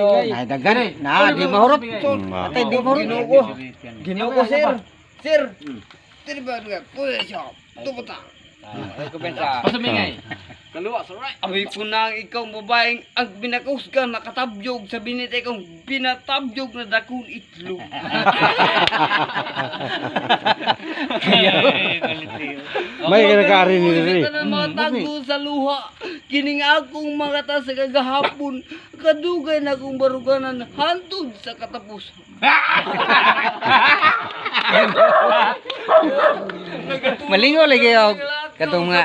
Ay dagan. Na di mahurot. Atay di mahurot. Ginoo ko sir. Sir. Tiba nga posisyon. Tupata. Ay ko benta. Pasumingay. Kaluwa, alright. Abi ko nang ikaw babaeng ang binakusgan nakatabyog sa binit ikaw binatabyog na dakong itlog. May kinakaari ni diri. Ito na mga tago sa luha. Kining akong mga ta sa kagahapon. Kadugay na akong baruganan hantod sa katapusan. Malingo lagi ako. Katong mga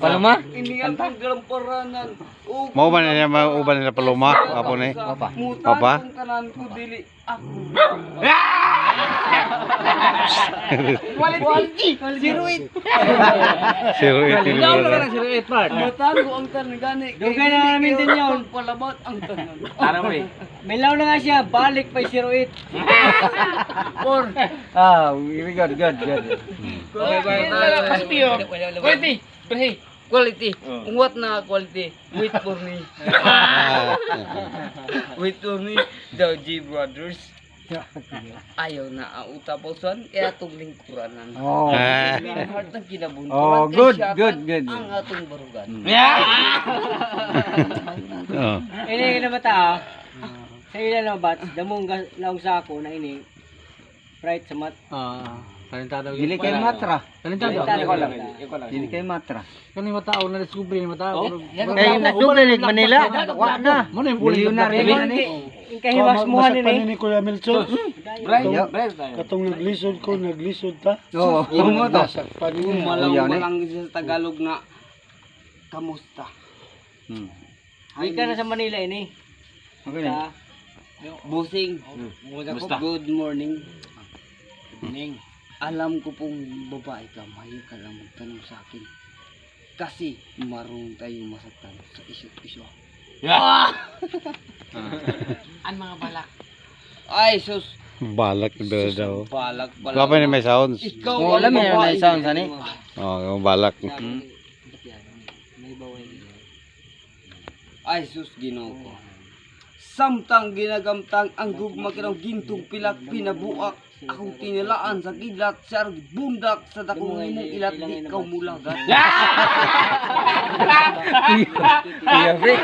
paluma. Ini akong galamparanan. Mau ba nila mauban nila paluma apo ni? Papa. Papa? Mutan kong tanan ko dili ako. Quality. Zero eight. Zero eighteen. Mutan ko ang tanan gani. Dugay na namin din yun. Palabat ang tanan. Ano mo eh? May law na nga siya, balik pa 08. Or Ah, very good. quality. What na quality? Wait for me. Wait for me. The G Brothers. Ayaw na ang utaposan kaya itong lingkuranan. Oh. Ang heart ng kinabunturan. Oh, good. Ang atong barugan. Oh. Ini na mata sa ilan na bat, damong laong sako na ini. Right sa mat. Dili kay matra. Iko lang. Dili kay matra. Kani matao na deskubre ni matao. Kay nagdugay ni Manila. Wa na. Milyonaryo na ni. Kahiwas mo ni ni Kuya Milson. Yo. Katong naglisod ta. Oo. Mo to. Malaw lang sa Tagalog na kamusta. Ay ka na sa Manila ini. Okay na. Busing. Good morning. Alam ko pong babae ka, mahiyo ka lang magtanong sa akin. Kasi marunong tayong masaktan sa isyo-isyo. Ang mga balak. Ay, sus. Balak daw. Balak. Kapag ni may sounds. Ikaw Oh, alam mo na sound sa ni. Oh, balak. Ay, sus, Ginoo ko. Samtang ginagamtang ang gugma kinang gintong pilak pinabuak. Akong tinilaan sa kidlat sa bundak sa dakong imong ilat di kaw mulagan. Iya, pre.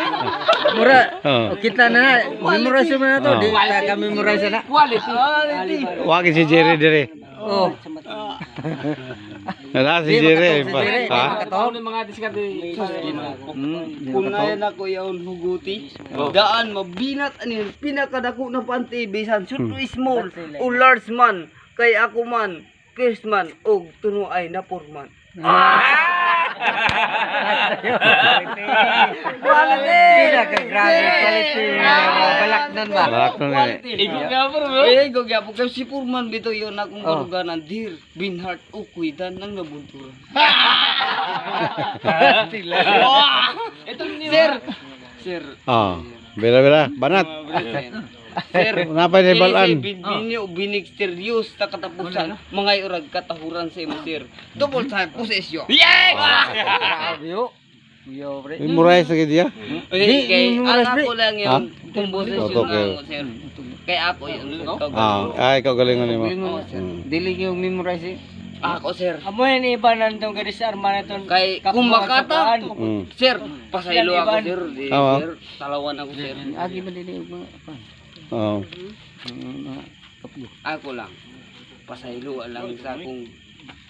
Mura. Oh. Kita na memorize mo na to. Di ka memorize na. Quality. Wagi si Jerry dire. Oh. Wala si Jerry pa. Ha? Ano mga diskarte? Kunayan ako yaon huguti. Daan mabinat anin pinakadako na panty bisan shoot small o large man kay ako man first man og tuno ay napurman. Pila ka grabe quality. Balaknan ba? Balak na ni. Eh go gyapon kay si Purman bito yon akong baruganan dir binheart o kuidan nang nabunturan. Sir. Oh. Bela. Banat. Sir, Napay ni balan. Binyo binig serious ta katapusan mga urag katahuran sa imo sir. Double time possession. Grabe yo. Yo, pre. Memorize lagi dia. Kay memorize, ang ako lang Ha? yung kung possession Okay. ako sir. Kay ako yun. Ah, ay ikaw galingon nimo. Dili yung memorize. Ako sir. Amo ni iba nandong gadis arma na ton. Kay kung makata sir, pasaylo ako sir. Oo. Sir, talawan ako sir. Agi ba dili mga Oh. Ako lang. Pasaylo lang sa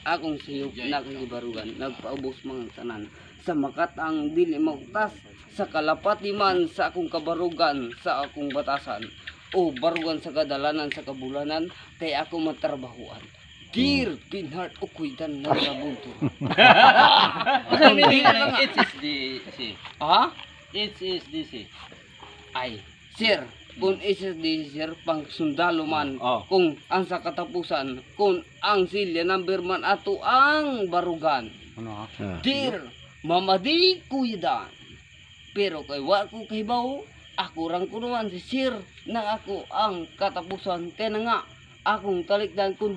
akong siyop na akong ibarugan. Nagpaubos mga tanan. Sa makatang dili magtas. Sa kalapati man sa akong kabarugan. Sa akong batasan. O barugan sa kadalanan sa kabulanan. Kay ako matrabahuan. Dear Pinheart o kuidan na nabunto. Ha? HSDC. Ay, sir, kung SSD sir, pang sundalo man, kung ang sa katapusan, kung ang silya number man ato ang barugan. Ah. Dear, mamadi kuyadan. Pero kay wa ko kahibaw, ako rang kunuan si sir na ako ang katapusan. Kaya na nga, akong talikdan kundi